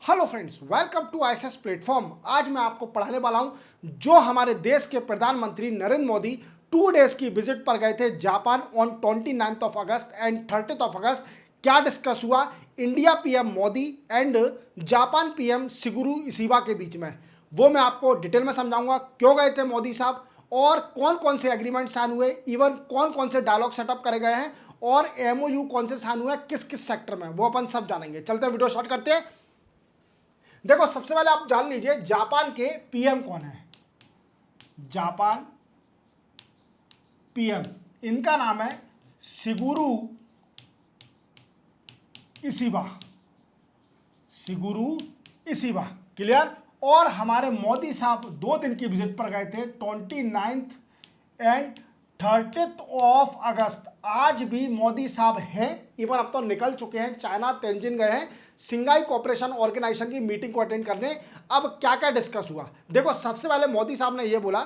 Hello friends, welcome to ISS platform. आज मैं आपको पढ़ाने वाला हूं जो हमारे देश के प्रधानमंत्री नरेंद्र मोदी 2 डेज की विजिट पर गए थे Japan on 29 of August and 30 of August. क्या डिस्कस हुआ India PM Modi and Japan PM Shigeru Ishiba के बीच में, वो मैं आपको डिटेल में समझाऊंगा। क्यों गए थे मोदी साहब और कौन कौन से एग्रीमेंट साइन हुए, इवन कौन कौन से डायलॉग सेटअप करे गए हैं और एमओयू कौन से साइन हुए किस किस सेक्टर में, वो अपन सब जानेंगे। चलते हैं वीडियो स्टार्ट करते हैं। देखो सबसे पहले आप जान लीजिए जापान के पीएम कौन है। जापान पीएम, इनका नाम है Shigeru Ishiba. Shigeru Ishiba, clear. और हमारे मोदी साहब 2 दिन की विजिट पर गए थे 29 एंड 30 ऑफ अगस्त। आज भी मोदी साहब हैं, इवन अब तो निकल चुके हैं, चाइना तेंजिन गए हैं सिंगाई कोऑपरेशन ऑर्गेनाइजेशन की मीटिंग को अटेंड करने। अब क्या क्या डिस्कस हुआ, देखो सबसे पहले मोदी साहब ने यह बोला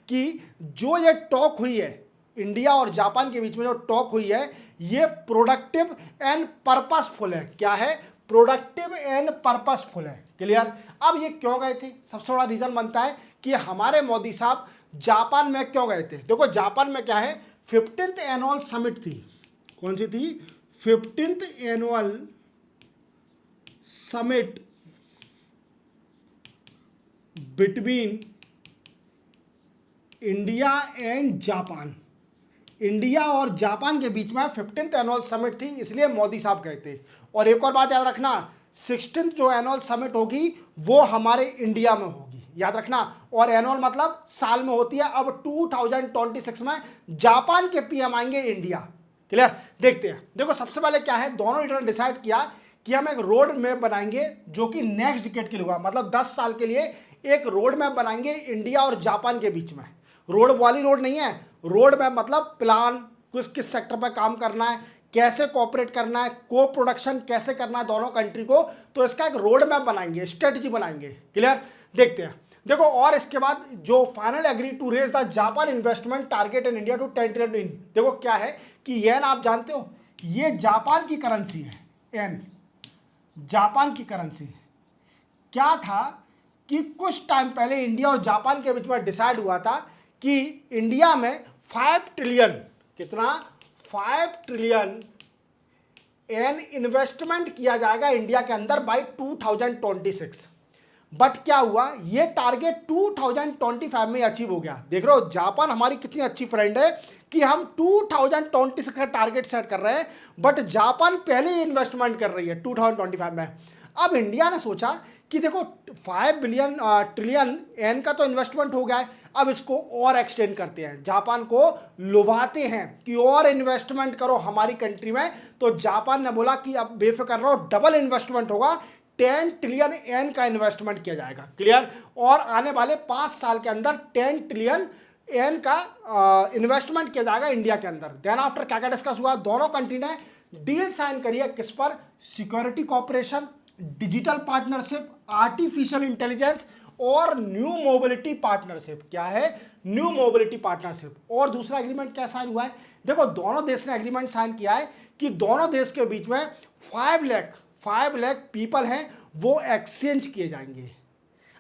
कि जो ये टॉक हुई है इंडिया और जापान के बीच में, जो टॉक हुई है ये प्रोडक्टिव एंड पर्पसफुल है। क्या है? प्रोडक्टिव एंड पर्पसफुल है, क्लियर। अब ये क्यों गए थे? सबसे बड़ा रीजन बनता है कि हमारे मोदी साहब जापान में क्यों गए थे। देखो जापान में क्या है, 15th एनुअल समिट थी। कौन सी थी? 15th annual summit between India and Japan. India और जापान के बीच में 15th एनुअल समिट थी, इसलिए मोदी साहब गए थे। और एक और बात याद रखना, 16th जो एनुअल समिट होगी वो हमारे इंडिया में होगी, याद रखना। और एनुअल मतलब साल में होती है। अब 2026 में जापान के पीएम आएंगे इंडिया, क्लियर। देखते हैं। देखो सबसे पहले क्या है, दोनों लीडर ने डिसाइड किया कि हम एक रोड मैप बनाएंगे जो कि नेक्स्ट डिकेड के लिए होगा, मतलब 10 साल के लिए एक रोड मैप बनाएंगे इंडिया और जापान के बीच में। रोड वाली रोड नहीं है, रोड मैप मतलब प्लान, किस किस सेक्टर पर काम करना है, कैसे कोऑपरेट करना है, को प्रोडक्शन कैसे करना है दोनों कंट्री को, तो इसका एक रोड मैप बनाएंगे, स्ट्रेटजी बनाएंगे, क्लियर। देखते हैं। देखो और इसके बाद जो final agree to raise the Japan investment target in India to 10 trillion. देखो क्या है कि येन आप जानते हो, ये जापान की करेंसी है। येन जापान की करेंसी। क्या था कि कुछ टाइम पहले इंडिया और जापान के बीच में डिसाइड हुआ था कि इंडिया में 5 ट्रिलियन, कितना? 5 ट्रिलियन एन इन्वेस्टमेंट किया जाएगा इंडिया के अंदर बाय 2026। बट क्या हुआ, ये टारगेट 2025 में अचीव हो गया। देख रहे हो जापान हमारी कितनी अच्छी फ्रेंड है कि हम 2026 का टारगेट सेट कर रहे हैं, बट जापान पहले ही इन्वेस्टमेंट कर रही है 2025 में। अब इंडिया ने सोचा कि देखो 5 ट्रिलियन एन का तो इन्वेस्टमेंट हो गया है, अब इसको और एक्सटेंड करते हैं, जापान को लुभाते हैं कि और इन्वेस्टमेंट करो हमारी कंट्री में। तो जापान ने बोला कि अब बेफिक्र रहो, डबल इन्वेस्टमेंट होगा, 10 ट्रिलियन एन का इन्वेस्टमेंट किया जाएगा, क्लियर। और आने वाले 5 साल के अंदर 10 ट्रिलियन एन का इन्वेस्टमेंट किया जाएगा इंडिया के अंदर। देन आफ्टर क्या क्या डिस्कस हुआ, दोनों कंट्री ने डील साइन करी है, किस पर? Security corporation, digital partnership, artificial intelligence और न्यू मोबिलिटी पार्टनरशिप। क्या है? New mobility partnership. और दूसरा एग्रीमेंट क्या साइन हुआ है, देखो दोनों देश ने एग्रीमेंट साइन किया है कि दोनों देश के बीच में 5 लाख पीपल हैं वो एक्सचेंज किए जाएंगे।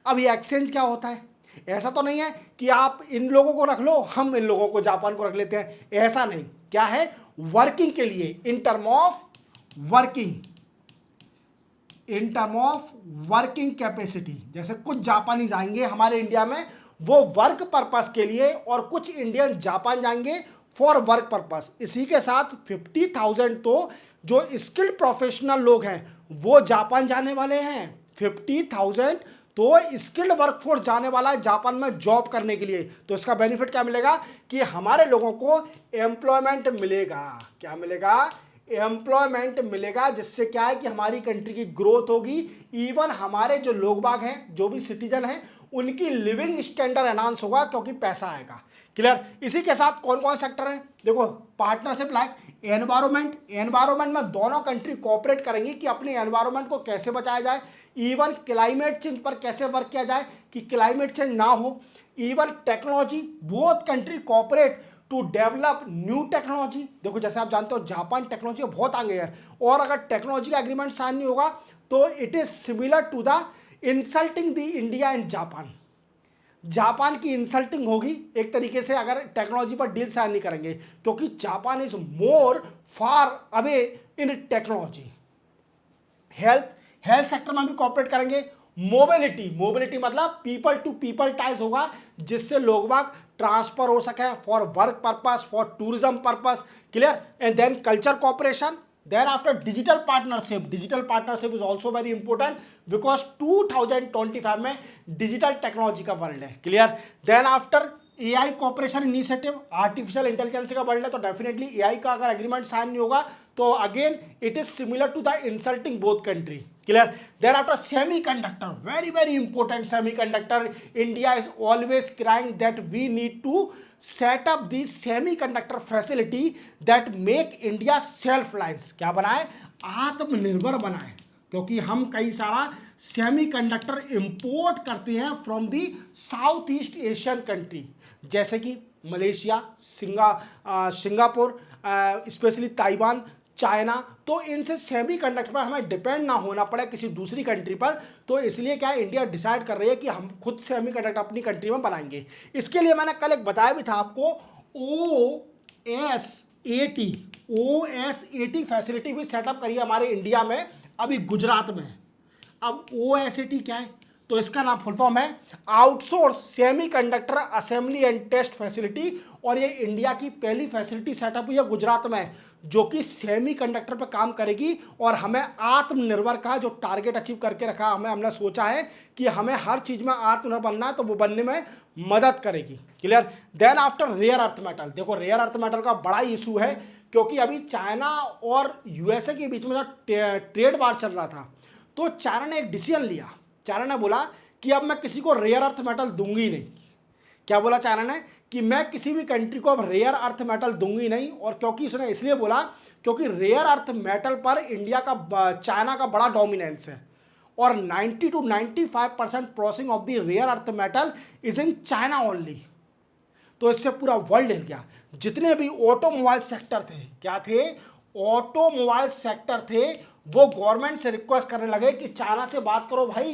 अब ये एक्सचेंज क्या होता है? ऐसा तो नहीं है कि आप इन लोगों को रख लो, हम इन लोगों को जापान को रख लेते हैं, ऐसा नहीं। क्या है? वर्किंग के लिए, in term of working, in term of working capacity. जैसे कुछ जापानीज आएंगे हमारे इंडिया में वो वर्क पर्पस के लिए, और कुछ इंडियन जापान जाएंगे फॉर वर्क पर्पस। इसी के साथ 50,000 तो जो स्किल्ड प्रोफेशनल लोग हैं वो जापान जाने वाले हैं। 50,000 तो स्किल्ड वर्कफोर्स जाने वाला है जापान में जॉब करने के लिए। तो इसका बेनिफिट क्या मिलेगा कि हमारे लोगों को एम्प्लॉयमेंट मिलेगा। क्या मिलेगा? एम्प्लॉयमेंट मिलेगा, जिससे क्या है कि हमारी कंट्री की ग्रोथ होगी। इवन हमारे जो लोग बाग हैं, जो भी सिटीजन हैं, उनकी लिविंग स्टैंडर्ड एनहांस होगा क्योंकि पैसा आएगा, क्लियर। इसी के साथ कौन कौन सेक्टर है, देखो पार्टनरशिप लाइक एनवायरमेंट में दोनों कंट्री कोऑपरेट करेंगी कि अपने एनवायरमेंट को कैसे बचाया जाए, इवन क्लाइमेट चेंज पर कैसे वर्क किया जाए कि क्लाइमेट चेंज ना हो, even technology, both country cooperate to develop new technology. देखो जैसे आप जानते हो जापान टेक्नोलॉजी बहुत आगे है, और अगर टेक्नोलॉजी का एग्रीमेंट साइन नहीं होगा तो it is similar to the insulting the India and Japan. Japan की इंसल्टिंग होगी एक तरीके से अगर टेक्नोलॉजी पर डील साइन नहीं करेंगे, क्योंकि Japan is more far away in technology. Health sector में भी कॉपरेट करेंगे। मोबिलिटी मतलब पीपल टू पीपल टाइज होगा, जिससे लोग बाग ट्रांसफर हो सके for work purpose, for tourism purpose, clear. And then culture cooperation, then after digital partnership is also very important because 2025 में डिजिटल टेक्नोलॉजी का वर्ल्ड है, क्लियर। Then after AI cooperation initiative, artificial intelligence का world है, तो definitely AI का अगर agreement sign नहीं होगा तो again it is similar to the insulting both country, clear. Then after semiconductor, very very important semiconductor, India is always crying that we need to set up the semiconductor facility that make India self reliance, क्या बनाए, आत्मनिर्भर बनाए, क्योंकि हम कई सारा semiconductor import करते हैं from the south east Asian country, जैसे कि Malaysia, Singapore, specially Taiwan, China. तो इनसे सेमीकंडक्टर पर हमें डिपेंड ना होना पड़े किसी दूसरी कंट्री पर, तो इसलिए क्या इंडिया डिसाइड कर रही है कि हम खुद सेमीकंडक्टर अपनी कंट्री में बनाएंगे। इसके लिए मैंने कल एक बताया भी था आपको, OSAT फैसिलिटी भी सेटअप करी है हमारे इंडिया में, अभी गुजरात में। अब OSAT क्या है, तो इसका नाम फुल फॉर्म है outsource semiconductor assembly and test facility, और ये इंडिया की पहली फैसिलिटी सेटअप हुई है गुजरात में, जो कि सेमीकंडक्टर पर काम करेगी। और हमें आत्मनिर्भर का जो टारगेट अचीव करके रखा, हमने सोचा है कि हमें हर चीज में आत्मनिर्भर बनना है, तो वो बनने में मदद करेगी, क्लियर। Then after rare earth metal, देखो रेयर अर्थ मेटल का बड़ा इशू है, क्योंकि अभी चाइना और यूएसए के बीच में जो ट्रेड वार चल रहा था, तो चाइना ने एक डिसीजन लिया। चाइना ने बोला कि अब मैं किसी को रेयर अर्थ मेटल दूंगी नहीं। क्या बोला चाइना ने, कि मैं किसी भी कंट्री को अब रेयर अर्थ मेटल दूंगी नहीं। और क्योंकि उसने इसलिए बोला क्योंकि रेयर अर्थ मेटल पर इंडिया का, चाइना का बड़ा डोमिनेंस है, और 90 to 95% processing of the rare earth metal is in China only. तो इससे पूरा वर्ल्ड हिल गया। जितने भी ऑटोमोबाइल सेक्टर थे, क्या थे, ऑटोमोबाइल सेक्टर थे, वो गवर्नमेंट से रिक्वेस्ट करने लगे कि चाइना से बात करो भाई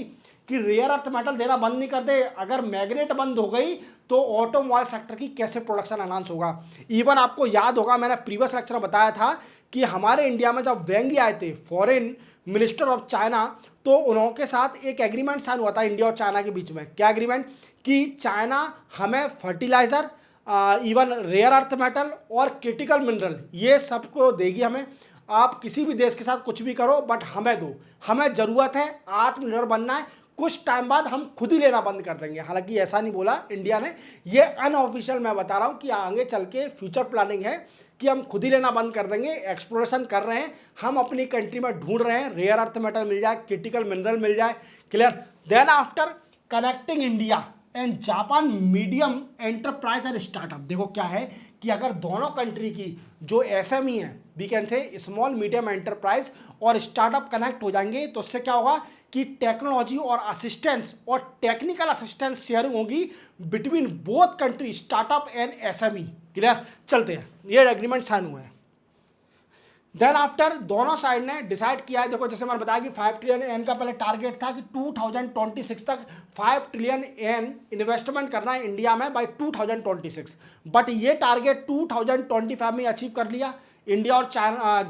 कि रेयर अर्थ मेटल देना बंद नहीं कर दे। अगर मैग्नेट बंद हो गई तो ऑटोमोबाइल सेक्टर की कैसे प्रोडक्शन एनहांस होगा। इवन आपको याद होगा, मैंने प्रीवियस लेक्चर में बताया था कि हमारे इंडिया में जब वेंगी आए थे, फॉरेन मिनिस्टर ऑफ चाइना, तो उनके साथ एक एग्रीमेंट साइन हुआ था इंडिया और चाइना के बीच में। क्या एग्रीमेंट, कि चाइना हमें fertilizer, even rare earth metal और क्रिटिकल मिनरल, ये सबको देगी हमें। आप किसी भी देश के साथ कुछ भी करो, बट हमें दो, हमें ज़रूरत है, आत्मनिर्भर बनना है। कुछ टाइम बाद हम खुद ही लेना बंद कर देंगे। हालांकि ऐसा नहीं बोला इंडिया ने, ये अनऑफिशियल मैं बता रहा हूँ कि आगे चल के फ्यूचर प्लानिंग है कि हम खुद ही लेना बंद कर देंगे। एक्सप्लोरेशन कर रहे हैं हम, अपनी कंट्री में ढूंढ रहे हैं, रेयर अर्थ मेटल मिल जाए, क्रिटिकल मिनरल मिल जाए, clear. Then after connecting India and Japan medium enterprise and startup, देखो क्या है कि अगर दोनों कंट्री की जो SME है, we can say small medium enterprise और स्टार्टअप कनेक्ट हो जाएंगे, तो उससे क्या होगा कि टेक्नोलॉजी और असिस्टेंस और टेक्निकल असिस्टेंस शेयरिंग होगी between both country, startup and SME, clear. चलते हैं, ये एग्रीमेंट साइन हुआ है। देन आफ्टर दोनों साइड ने डिसाइड किया है, देखो जैसे मैंने बताया कि 5 ट्रिलियन येन का पहले टारगेट था कि 2026 तक 5 ट्रिलियन येन इन्वेस्टमेंट करना है इंडिया में बाय 2026, बट ये टारगेट 2025 में अचीव कर लिया इंडिया और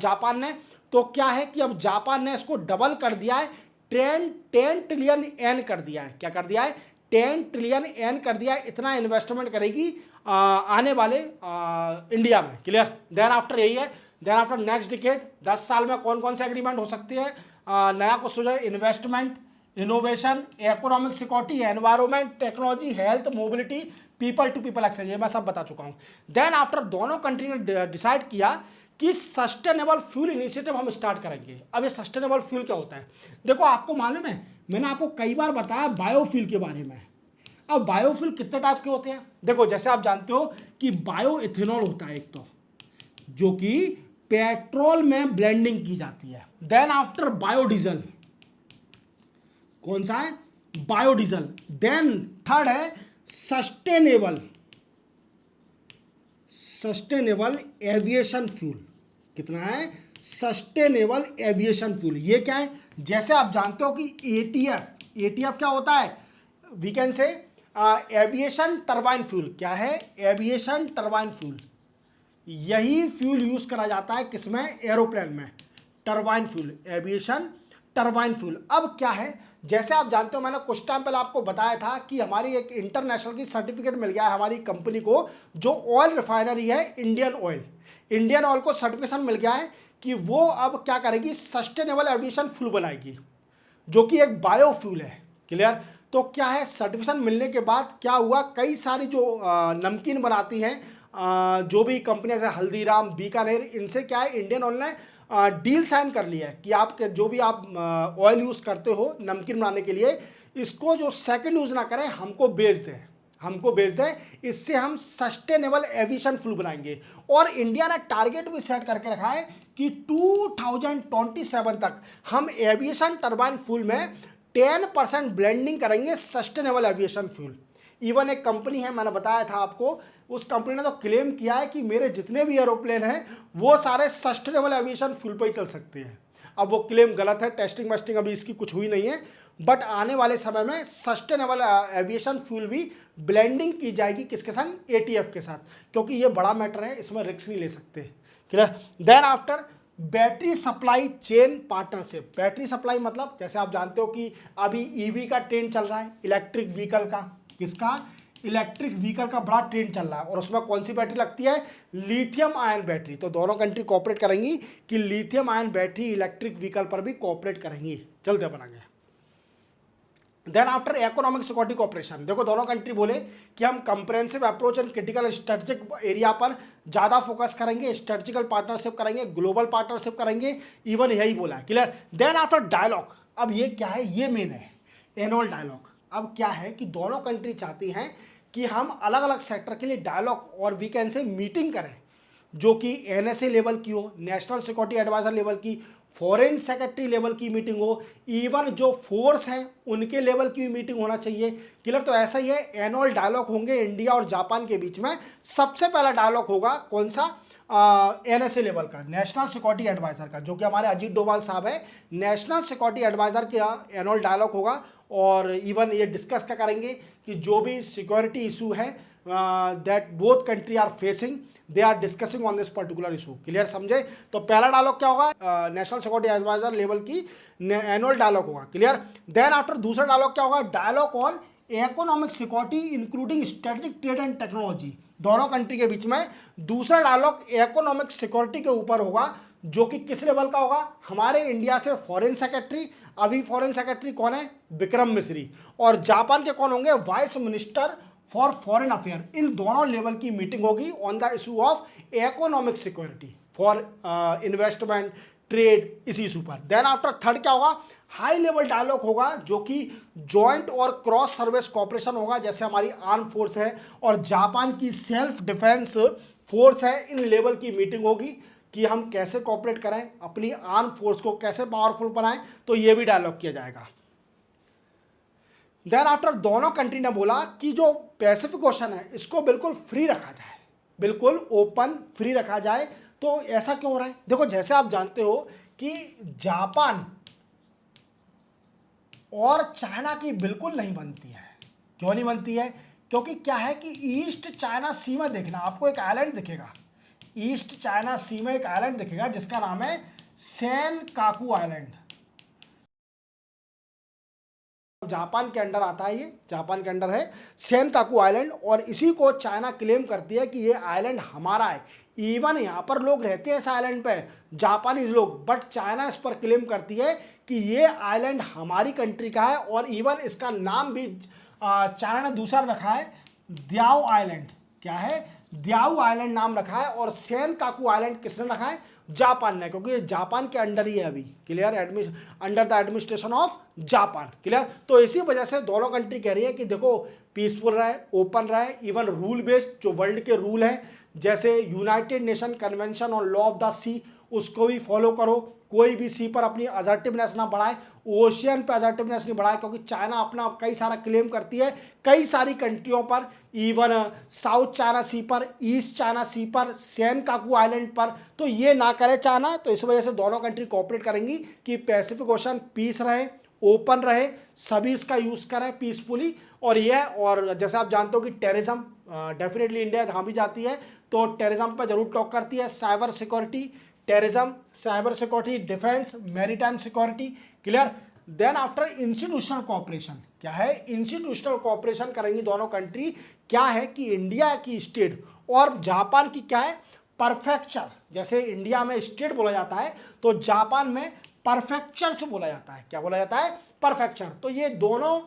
जापान ने। तो क्या है कि अब जापान ने इसको डबल कर दिया है, 10 ट्रिलियन येन कर दिया है। क्या कर दिया है, 10 ट्रिलियन येन कर दिया है। इतना इन्वेस्टमेंट करेगी आने वाले इंडिया में, क्लियर। देन आफ्टर यही है, देन आफ्टर नेक्स्ट डिकेड 10 साल में कौन कौन से एग्रीमेंट हो सकती है, नया कुछ सोचा, investment, innovation, economic security, environment, technology, health, mobility, people to people exchange, ये मैं सब बता चुका हूँ। देन आफ्टर दोनों कंट्री ने डिसाइड किया कि सस्टेनेबल फ्यूल इनिशिएटिव हम स्टार्ट करेंगे। अब ये सस्टेनेबल फ्यूल क्या होता है, देखो आपको मालूम है, मैंने आपको कई बार बताया बायोफ्यूल के बारे में। अब बायोफ्यूल कितने टाइप के होते हैं, देखो जैसे आप जानते हो कि बायो इथेनॉल होता है एक, तो जो कि पेट्रोल में ब्लेंडिंग की जाती है। देन आफ्टर बायोडीजल, कौन सा है, बायोडीजल। देन थर्ड है सस्टेनेबल एविएशन फ्यूल। कितना है, सस्टेनेबल एविएशन फ्यूल, ये क्या है, जैसे आप जानते हो कि एटीएफ, एटीएफ क्या होता है, we can say aviation turbine fuel. क्या है, एविएशन टरबाइन फ्यूल। यही फ्यूल यूज करा जाता है किसमें, एरोप्लेन में, turbine fuel, aviation turbine fuel. अब क्या है, जैसे आप जानते हो मैंने कुछ टाइम पहले आपको बताया था कि हमारी एक इंटरनेशनल की सर्टिफिकेट मिल गया है हमारी कंपनी को, जो ऑयल रिफाइनरी है इंडियन ऑयल, इंडियन ऑयल को सर्टिफिकेशन मिल गया है कि वो अब क्या करेगी, सस्टेनेबल एविएशन फ्यूल बनाएगी, जो कि एक बायोफ्यूल है। क्लियर। तो क्या है, सर्टिफिकेशन मिलने के बाद क्या हुआ, कई सारी जो नमकीन बनाती हैं जो भी कंपनियां जैसे हल्दीराम, बीकानेर, इनसे क्या है, इंडियन ऑयल ने डील साइन कर लिया है कि आपके जो भी आप ऑयल यूज़ करते हो नमकीन बनाने के लिए, इसको जो सेकंड यूज़ ना करें, हमको बेच दें, हमको बेच दें, इससे हम सस्टेनेबल एविएशन फ्यूल बनाएंगे। और इंडिया ने टारगेट भी सेट करके रखा है कि 2027 तक हम एविएशन टरबाइन फ्यूल में 10% ब्लेंडिंग करेंगे सस्टेनेबल एविएशन फ्यूल। इवन एक कंपनी है, मैंने बताया था आपको, उस कंपनी ने तो क्लेम किया है कि मेरे जितने भी एरोप्लेन हैं वो सारे सस्टेनेबल एविएशन फ्यूल पर ही चल सकते हैं। अब वो क्लेम गलत है, टेस्टिंग वेस्टिंग अभी इसकी कुछ हुई नहीं है, बट आने वाले समय में सस्टेनेबल एविएशन फ्यूल भी ब्लेंडिंग की जाएगी किसके संग, एटीएफ के साथ, क्योंकि ये बड़ा मैटर है, इसमें रिस्क नहीं ले सकते। Clear. Then after battery supply chain partnership. Battery supply मतलब जैसे आप जानते हो कि अभी ईवी का ट्रेंड चल रहा है, इलेक्ट्रिक व्हीकल का, किसका, इलेक्ट्रिक व्हीकल का बड़ा ट्रेंड चल रहा है, और उसमें कौन सी बैटरी लगती है, लिथियम आयन बैटरी। तो दोनों कंट्री कोऑपरेट करेंगी कि lithium ion battery electric vehicle पर भी कोऑपरेट करेंगी, जल्द बनाएंगे। Then after economic security cooperation, देखो दोनों कंट्री बोले कि हम comprehensive approach and critical strategic area पर ज़्यादा फोकस करेंगे, स्ट्रेटेजिकल पार्टनरशिप करेंगे, ग्लोबल पार्टनरशिप करेंगे, इवन यही बोला है। क्लियर। देन आफ्टर डायलॉग, अब ये क्या है, ये मेन है एनुअल डायलॉग। अब क्या है कि दोनों कंट्री चाहती हैं कि हम अलग अलग सेक्टर के लिए डायलॉग और वी कैन से मीटिंग करें, जो कि एनएसए लेवल की हो, नेशनल सिक्योरिटी एडवाइजर लेवल की, फॉरेन सेक्रेटरी लेवल की मीटिंग हो, इवन जो फोर्स है उनके लेवल की मीटिंग होना चाहिए। क्लियर। तो ऐसा ही है, एनुअल डायलॉग होंगे इंडिया और जापान के बीच में। सबसे पहला डायलॉग होगा कौन सा, एनएसए लेवल का, नेशनल सिक्योरिटी एडवाइजर का, जो कि हमारे अजीत डोभाल साहब है, नेशनल सिक्योरिटी एडवाइजर का एनुअल डायलॉग होगा। और इवन ये डिस्कस क्या करेंगे कि जो भी सिक्योरिटी इशू है that both country are facing, they are discussing on this particular issue. Clear, समझे। तो पहला डायलॉग क्या होगा, नेशनल सिक्योरिटी एडवाइजर लेवल की एनुअल डायलॉग होगा। क्लियर। देन आफ्टर दूसरा डायलॉग क्या होगा, dialogue on economic security including strategic trade and technology. दोनों कंट्री के बीच में दूसरा डायलॉग इकोनॉमिक सिक्योरिटी के ऊपर होगा, जो कि किस लेवल का होगा, हमारे इंडिया से फॉरेन सेक्रेटरी, अभी फॉरेन सेक्रेटरी कौन है, विक्रम मिश्री, और जापान के कौन होंगे, vice minister for foreign affair. इन दोनों लेवल की मीटिंग होगी on the issue of economic security for investment, trade, इसी इशू पर। देन आफ्टर थर्ड क्या होगा, हाई लेवल डायलॉग होगा, जो कि जॉइंट और क्रॉस सर्विस कॉपरेशन होगा, जैसे हमारी आर्म फोर्स है और जापान की सेल्फ डिफेंस फोर्स है, इन लेवल की मीटिंग होगी कि हम कैसे कॉपरेट करें, अपनी आर्म फोर्स को कैसे पावरफुल बनाएं। तो ये भी डायलॉग किया जाएगा। देन आफ्टर दोनों कंट्री ने बोला कि जो पैसिफिक ओशन है इसको बिल्कुल फ्री रखा जाए, बिल्कुल ओपन फ्री रखा जाए। तो ऐसा क्यों हो रहा है, देखो जैसे आप जानते हो कि जापान और चाइना की बिल्कुल नहीं बनती है। क्यों नहीं बनती है, क्योंकि क्या है कि ईस्ट चाइना सी में देखना, आपको एक आइलैंड दिखेगा, ईस्ट चाइना सी में एक आइलैंड दिखेगा जिसका नाम है सेनकाकू आइलैंड। जापान के अंडर आता है, ये जापान के अंडर है सेनकाकू आइलैंड, और इसी को चाइना क्लेम करती है कि ये आइलैंड हमारा है। इवन यहाँ पर लोग रहते हैं इस आइलैंड पे, जापानीज लोग, बट चाइना इस पर क्लेम करती है कि ये आइलैंड हमारी कंट्री का है। और इवन इसका नाम भी चाइना ने दूसरा रखा है, द्याओ आइलैंड। क्या है, द्याओ आइलैंड नाम रखा है। और सेनकाकू आइलैंड किसने रखा है, जापान ने, क्योंकि ये जापान के अंडर ही है अभी। Clear, under the administration of Japan. Clear. तो इसी वजह से दोनों कंट्री कह रही है कि देखो पीसफुल रहे, ओपन रहे, इवन रूल बेस्ड जो वर्ल्ड के रूल हैं, जैसे United Nation convention on law of the sea, उसको भी फॉलो करो। कोई भी सी पर अपनी असर्टिवनेस ना बढ़ाए, ओशियन पे असर्टिवनेस नहीं बढ़ाए, क्योंकि चाइना अपना कई सारा क्लेम करती है कई सारी कंट्रियों पर, इवन साउथ चाइना सी पर, ईस्ट चाइना सी पर, सेनकाकू आइलैंड पर। तो ये ना करे चाइना, तो इस वजह से दोनों कंट्री कोऑपरेट करेंगी कि पैसिफिक ओशन पीस रहे, ओपन रहे, सभी इसका यूज करें पीसफुली। और जैसे आप जानते हो कि टेररिज्म डेफिनेटली इंडिया जहाँ भी जाती है तो टेररिज्म पर जरूर टॉक करती है, cyber security, terrorism, cyber security, defence, maritime security, clear. Then after institutional cooperation, क्या है, इंस्टीट्यूशनल कोऑपरेशन करेंगी दोनों कंट्री। क्या है कि इंडिया की स्टेट और जापान की क्या है, परफेक्चर। जैसे इंडिया में स्टेट बोला जाता है तो जापान में परफेक्चर से बोला जाता है, क्या बोला जाता है, परफेक्चर। तो ये दोनों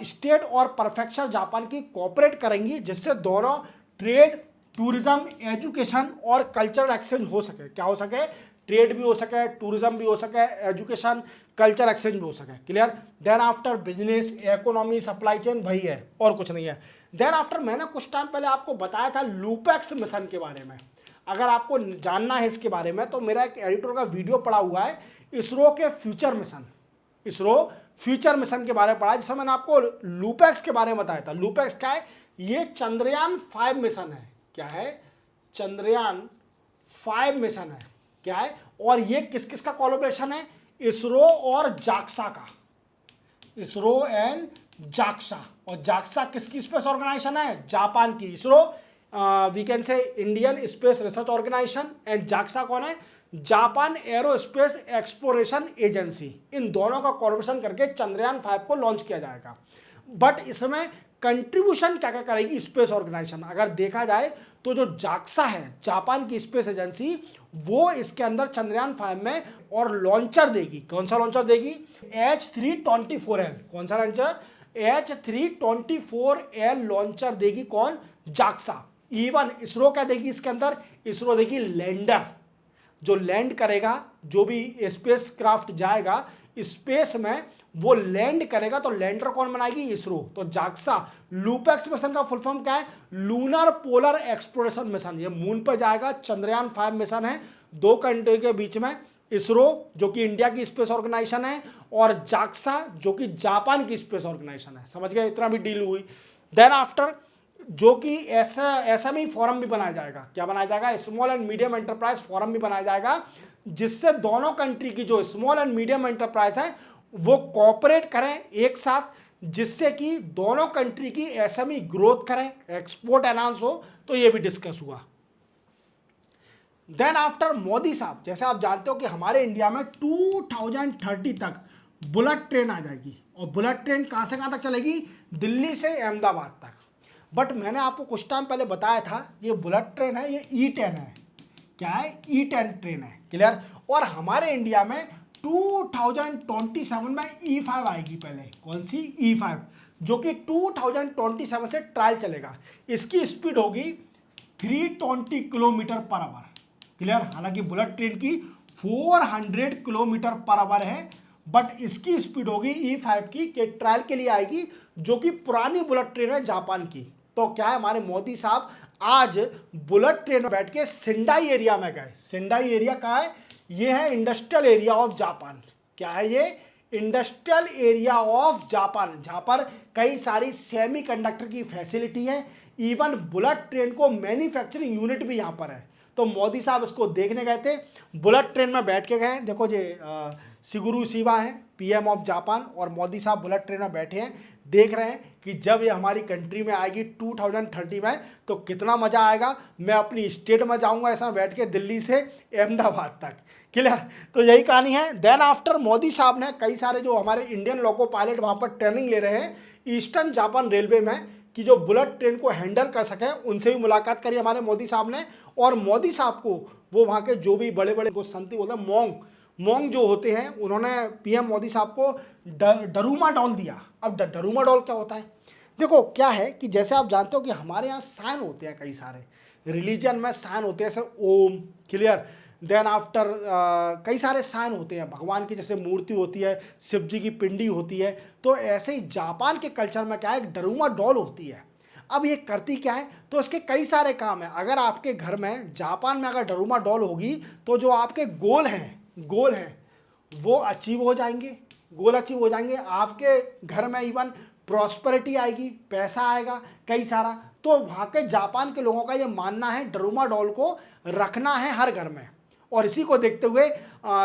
स्टेट और परफेक्चर जापान की कोऑपरेट करेंगी, जिससे दोनों ट्रेड, टूरिज्म, एजुकेशन और कल्चरल एक्सचेंज हो सके। क्या हो सके, ट्रेड भी हो सके, टूरिज्म भी हो सके, एजुकेशन, कल्चर एक्सचेंज भी हो सके, clear. Then after business, economy, supply chain, वही है और कुछ नहीं है। देन आफ्टर मैंने कुछ टाइम पहले आपको बताया था लूपेक्स मिशन के बारे में। अगर आपको जानना है इसके बारे में तो मेरा एक एडिटर का वीडियो पड़ा हुआ है, इसरो के future mission, ISRO future mission के बारे में पढ़ा, जिसमें मैंने आपको लूपेक्स के बारे में बताया था। लूपेक्स क्या है, ये चंद्रयान 5 मिशन है। क्या है, चंद्रयान 5 मिशन है, क्या है, और ये किस किस का कोलैबोरेशन है, इसरो और जाक्सा का, इसरो एंड जाक्सा। और जाक्सा किसकी स्पेस ऑर्गेनाइजेशन है, जापान की। ISRO we can say Indian Space Research Organisation, and JAXA कौन है, जापान एरोस्पेस एक्सप्लोरेशन एजेंसी। इन दोनों का कोलैबोरेशन करके चंद्रयान 5 को लॉन्च किया जाएगा। बट इसमें कंट्रीब्यूशन क्या क्या करेगी स्पेस ऑर्गेनाइजेशन, अगर देखा जाए तो जो जाक्सा है जापान की स्पेस एजेंसी, वो इसके अंदर चंद्रयान 5 में और लॉन्चर देगी। कौन सा लॉन्चर देगी, H324L। कौन सा लॉन्चर, H324L लॉन्चर देगी। कौन, जाक्सा। इवन इसरो क्या देगी इसके अंदर, इसरो देगी लैंडर, जो लैंड करेगा, जो भी स्पेस क्राफ्ट जाएगा स्पेस में वो लैंड करेगा, तो लैंडर कौन बनाएगी, इसरो। तो जाक्सा। लूपेक्स मिशन का फुल फॉर्म क्या है, लूनर पोलर एक्सप्लोरेशन मिशन। ये मून पर जाएगा, चंद्रयान 5 मिशन है, दो कंट्री के बीच में, इसरो जो कि इंडिया की स्पेस ऑर्गेनाइजेशन है, और जाक्सा जो कि जापान की स्पेस ऑर्गेनाइजेशन है। समझ गए, इतना भी डील हुई। देन आफ्टर जो कि ऐसा में फोरम भी बनाया जाएगा। क्या बनाया जाएगा, small and medium enterprise forum भी बनाया जाएगा, जिससे दोनों कंट्री की जो स्मॉल एंड मीडियम एंटरप्राइज है वो कोऑपरेट करें एक साथ, जिससे कि दोनों कंट्री की एसएमई ग्रोथ करें, एक्सपोर्ट एनहांस हो। तो ये भी डिस्कस हुआ। देन आफ्टर मोदी साहब, जैसे आप जानते हो कि हमारे इंडिया में 2030 तक बुलेट ट्रेन आ जाएगी, और बुलेट ट्रेन कहां से कहां तक चलेगी, दिल्ली से अहमदाबाद तक। बट मैंने आपको कुछ टाइम पहले बताया था ये बुलेट ट्रेन है, ये E10 है। क्या है, E10 ट्रेन है, क्लियर। और हमारे इंडिया में 2027 में E5 आएगी पहले। कौन सी, E5, जो कि 2027 से ट्रायल चलेगा। इसकी स्पीड होगी 320 किलोमीटर पर आवर, क्लियर। हालांकि बुलेट ट्रेन की 400 किलोमीटर पर आवर है, बट इसकी स्पीड होगी E5 की, कि ट्रायल के लिए आएगी, जो कि पुरानी बुलेट ट्रेन है जापान की। तो क्या है, हमारे मोदी साहब आज बुलेट ट्रेन में बैठ के सिंडाई एरिया में गए। सिंडाई एरिया कहाँ है, ये है इंडस्ट्रियल एरिया ऑफ जापान। क्या है ये, इंडस्ट्रियल एरिया ऑफ जापान, जहां पर कई सारी सेमीकंडक्टर की फैसिलिटी है। इवन बुलेट ट्रेन को मैन्युफैक्चरिंग यूनिट भी यहां पर है। तो मोदी साहब इसको देखने गए थे, बुलेट ट्रेन में बैठ के गए। देखो ये शिगुरु शिबा है पीएम ऑफ जापान, और मोदी साहब बुलेट ट्रेन में बैठे हैं, देख रहे हैं कि जब ये हमारी कंट्री में आएगी 2030 में तो कितना मज़ा आएगा। मैं अपनी स्टेट में जाऊंगा ऐसा बैठ के, दिल्ली से अहमदाबाद तक, क्लियर। तो यही कहानी है। देन आफ्टर मोदी साहब ने कई सारे जो हमारे इंडियन लोको पायलट वहाँ पर ट्रेनिंग ले रहे हैं ईस्टर्न जापान रेलवे में, कि जो बुलेट ट्रेन को हैंडल कर सकें, उनसे भी मुलाकात करी हमारे मोदी साहब ने। और मोदी साहब को वो वहाँ के जो भी बड़े बड़े संति बोलते हैं, मोंग जो होते हैं, उन्होंने पीएम मोदी साहब को डरूमा डॉल दिया। अब डरूमा डॉल क्या होता है, देखो क्या है कि जैसे आप जानते हो कि हमारे यहाँ साइन होते हैं, कई सारे रिलीजन में साइन होते हैं, जैसे ओम, क्लियर। देन आफ्टर कई सारे साइन होते हैं भगवान की, जैसे मूर्ति होती है, शिव जी की पिंडी होती है। तो ऐसे ही जापान के कल्चर में क्या है, एक डरूमा डॉल होती है। अब ये करती क्या है, तो इसके कई सारे काम हैं। अगर आपके घर में जापान में अगर डरूमा डॉल होगी, तो जो आपके गोल हैं, गोल हैं वो अचीव हो जाएंगे, गोल अचीव हो जाएंगे, आपके घर में इवन प्रॉस्पेरिटी आएगी, पैसा आएगा कई सारा। तो वहाँ के जापान के लोगों का ये मानना है डरूमा डॉल को रखना है हर घर में। और इसी को देखते हुए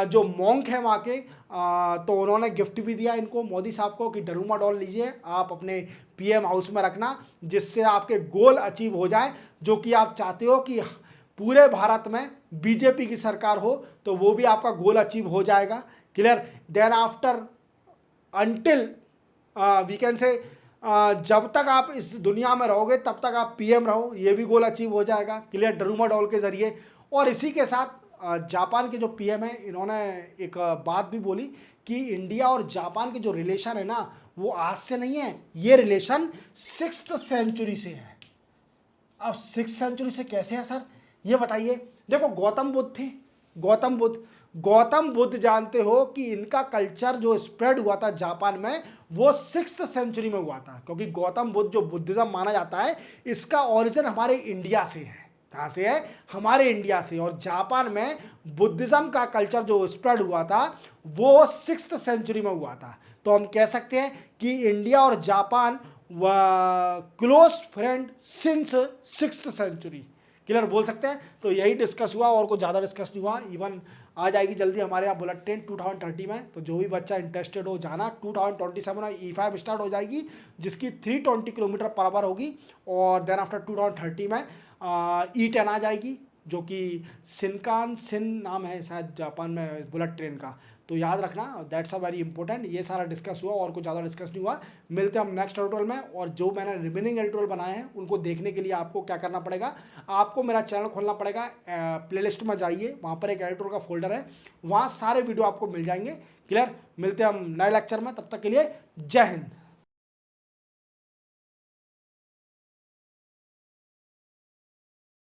जो मॉन्क है वहाँ के, तो उन्होंने गिफ्ट भी दिया इनको, मोदी साहब को, कि डरूमा डॉल लीजिए आप अपने पीएम हाउस में रखना, जिससे आपके गोल अचीव हो जाए, जो कि आप चाहते हो कि पूरे भारत में बीजेपी की सरकार हो, तो वो भी आपका गोल अचीव हो जाएगा। Clear. Then after until we can say जब तक आप इस दुनिया में रहोगे तब तक आप पीएम रहो, ये भी गोल अचीव हो जाएगा। क्लियर, डरूमा डॉल के जरिए। और इसी के साथ जापान के जो पीएम है, इन्होंने एक बात भी बोली कि इंडिया और जापान के जो रिलेशन है ना, वो आज से नहीं है, ये रिलेशन 6th सेंचुरी से है। अब 6th सेंचुरी से कैसे है सर, ये बताइए। देखो गौतम बुद्ध थे, गौतम बुद्ध जानते हो कि इनका कल्चर जो स्प्रेड हुआ था जापान में, वो 6th सेंचुरी में हुआ था, क्योंकि गौतम बुद्ध जो बुद्धिज्म माना जाता है, इसका ओरिजिन हमारे इंडिया से है। कहाँ से है? हमारे इंडिया से। और जापान में बुद्धिज्म का कल्चर जो स्प्रेड हुआ था वो 6th सेंचुरी में हुआ था। तो हम कह सकते हैं कि इंडिया और Japan close friend since 6th century. Clear, बोल सकते हैं। तो यही डिस्कस हुआ, और कुछ ज़्यादा डिस्कस नहीं हुआ। इवन आ जाएगी जल्दी हमारे यहाँ बुलेट ट्रेन 2030 में, तो जो भी बच्चा इंटरेस्टेड हो जाना। 2027 में E5 स्टार्ट हो जाएगी, जिसकी 320 किलोमीटर पर आवर होगी। और देन आफ्टर 2030 में E10 आ जाएगी, जो कि शिनकानसेन नाम है शायद जापान में बुलेट ट्रेन का। तो याद रखना, दैट्स अ वेरी इंपॉर्टेंट। ये सारा डिस्कस हुआ, और कुछ ज़्यादा डिस्कस नहीं हुआ। मिलते हैं हम नेक्स्ट एडिटोरियल में। और जो मैंने रिमेनिंग एडिटोरियल बनाए हैं उनको देखने के लिए आपको क्या करना पड़ेगा, आपको मेरा चैनल खोलना पड़ेगा, प्लेलिस्ट में जाइए, वहाँ पर एक एडिटोरियल का फोल्डर है, वहाँ सारे वीडियो आपको मिल जाएंगे। क्लियर, मिलते हैं हम नए लेक्चर में, तब तक के लिए जय हिंद।